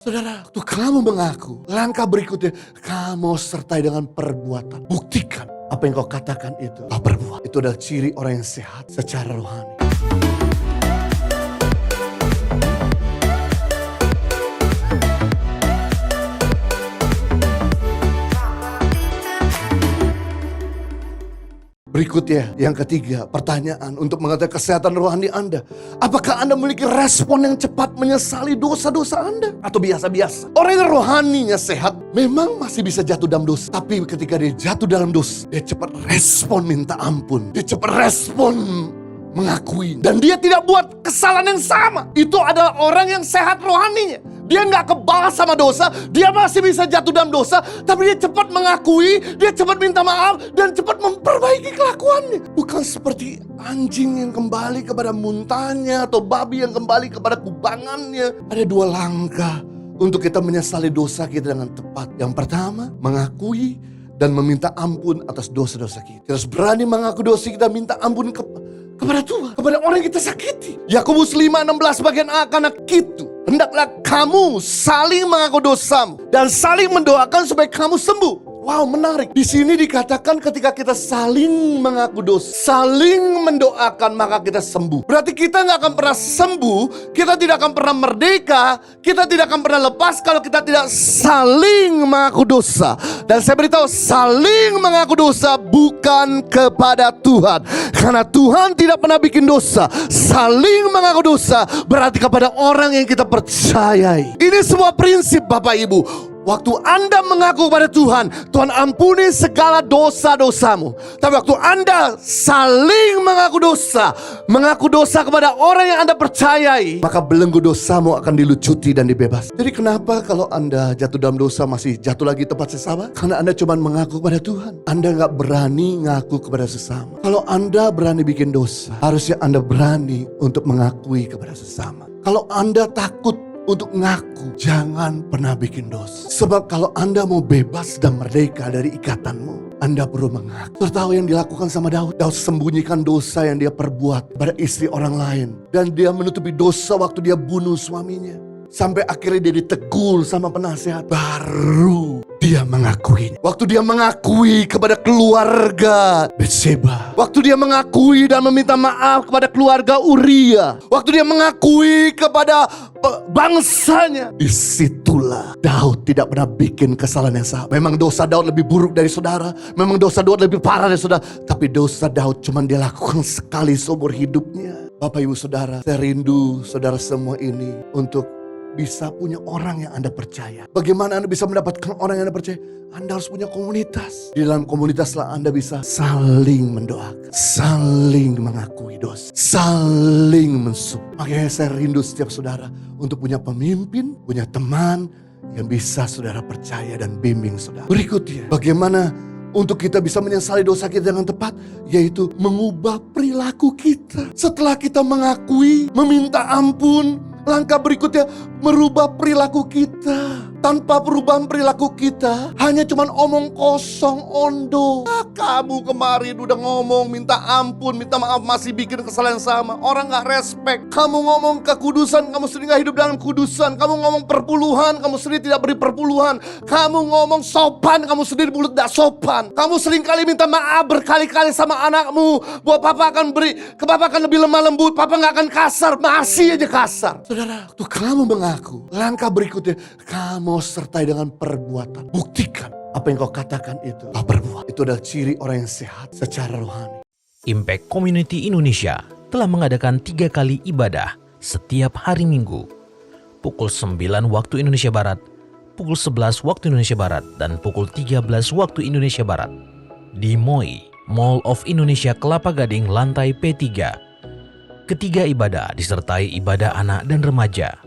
Saudara, waktu kamu mengaku, langkah berikutnya kamu sertai dengan perbuatan. Buktikan apa yang kau katakan itu kau perbuat. Itu adalah ciri orang yang sehat secara rohani. Berikutnya, yang ketiga, pertanyaan untuk mengetahui kesehatan rohani Anda. Apakah Anda memiliki respon yang cepat menyesali dosa-dosa Anda? Atau biasa-biasa? Orang yang rohaninya sehat memang masih bisa jatuh dalam dosa. Tapi ketika dia jatuh dalam dosa, dia cepat respon minta ampun. Dia cepat respon mengakui. Dan dia tidak buat kesalahan yang sama. Itu adalah orang yang sehat rohaninya. Dia nggak kebalas sama dosa, dia masih bisa jatuh dalam dosa, tapi dia cepat mengakui, dia cepat minta maaf, dan cepat memperbaiki kelakuannya. Bukan seperti anjing yang kembali kepada muntahnya, atau babi yang kembali kepada kubangannya. Ada dua langkah untuk kita menyesali dosa kita dengan tepat. Yang pertama, mengakui dan meminta ampun atas dosa-dosa kita. Kita harus berani mengaku dosa kita, minta ampun kepada Tuhan, kepada orang yang kita sakiti. Yakobus 5:16 bagian A, karena gitu hendaklah kamu saling mengaku dosamu dan saling mendoakan supaya kamu sembuh. Wow, menarik. Di sini dikatakan ketika kita saling mengaku dosa, saling mendoakan, maka kita sembuh. Berarti kita nggak akan pernah sembuh, kita tidak akan pernah merdeka, kita tidak akan pernah lepas kalau kita tidak saling mengaku dosa. Dan saya beritahu, saling mengaku dosa bukan kepada Tuhan, karena Tuhan tidak pernah bikin dosa. Saling mengaku dosa berarti kepada orang yang kita percayai. Ini sebuah prinsip Bapak Ibu. Waktu Anda mengaku kepada Tuhan, Tuhan ampuni segala dosa-dosamu. Tapi waktu Anda saling mengaku dosa kepada orang yang Anda percayai, maka belenggu dosamu akan dilucuti dan dibebas. Jadi kenapa kalau Anda jatuh dalam dosa masih jatuh lagi tempat sesama? Karena Anda cuma mengaku kepada Tuhan. Anda gak berani ngaku kepada sesama. Kalau Anda berani bikin dosa, harusnya Anda berani untuk mengakui kepada sesama. Kalau Anda takut untuk ngaku, jangan pernah bikin dosa. Sebab kalau Anda mau bebas dan merdeka dari ikatanmu, Anda perlu mengaku. Tertahu yang dilakukan sama Daud. Daud sembunyikan dosa yang dia perbuat pada istri orang lain. Dan dia menutupi dosa waktu dia bunuh suaminya. Sampai akhirnya dia ditegur sama penasehat. Baru dia mengakuinya. Waktu dia mengakui kepada keluarga Betseba. Waktu dia mengakui dan meminta maaf kepada keluarga Uria. Waktu dia mengakui kepada bangsanya. Disitulah Daud tidak pernah bikin kesalahan yang sama. Memang dosa Daud lebih buruk dari saudara. Memang dosa Daud lebih parah dari saudara. Tapi dosa Daud cuma dia lakukan sekali seumur hidupnya. Bapak ibu saudara, saya rindu saudara semua ini untuk bisa punya orang yang Anda percaya. Bagaimana Anda bisa mendapatkan orang yang Anda percaya? Anda harus punya komunitas. Di dalam komunitaslah Anda bisa saling mendoakan, saling mengakui dosa, saling mensupport. Makanya saya rindu setiap saudara untuk punya pemimpin, punya teman yang bisa saudara percaya dan bimbing saudara. Berikutnya, bagaimana untuk kita bisa menyesali dosa kita dengan tepat, yaitu mengubah perilaku kita. Setelah kita mengakui, meminta ampun, langkah berikutnya merubah perilaku kita. Tanpa perubahan perilaku kita, hanya cuman omong kosong, ondo. Kamu kemarin udah ngomong minta ampun, minta maaf, masih bikin kesalahan yang sama. Orang gak respect. Kamu ngomong kekudusan, kamu sendiri gak hidup dalam kudusan. Kamu ngomong perpuluhan, kamu sendiri tidak beri perpuluhan. Kamu ngomong sopan, kamu sendiri mulut gak sopan. Kamu sering kali minta maaf berkali-kali sama anakmu, bahwa papa akan beri, ke papa akan lebih lemah lembut, papa gak akan kasar. Masih aja kasar. Saudara, waktu kamu mengaku, langkah berikutnya kamu sertai dengan perbuatan. Buktikan apa yang kau katakan itu kau perbuat. Itu adalah ciri orang yang sehat secara rohani. Impact Community Indonesia telah mengadakan 3 kali ibadah setiap hari Minggu. Pukul 9 waktu Indonesia Barat, pukul 11 waktu Indonesia Barat, dan pukul 13 waktu Indonesia Barat. Di MOI, Mall of Indonesia Kelapa Gading, lantai P3. Ketiga ibadah disertai ibadah anak dan remaja.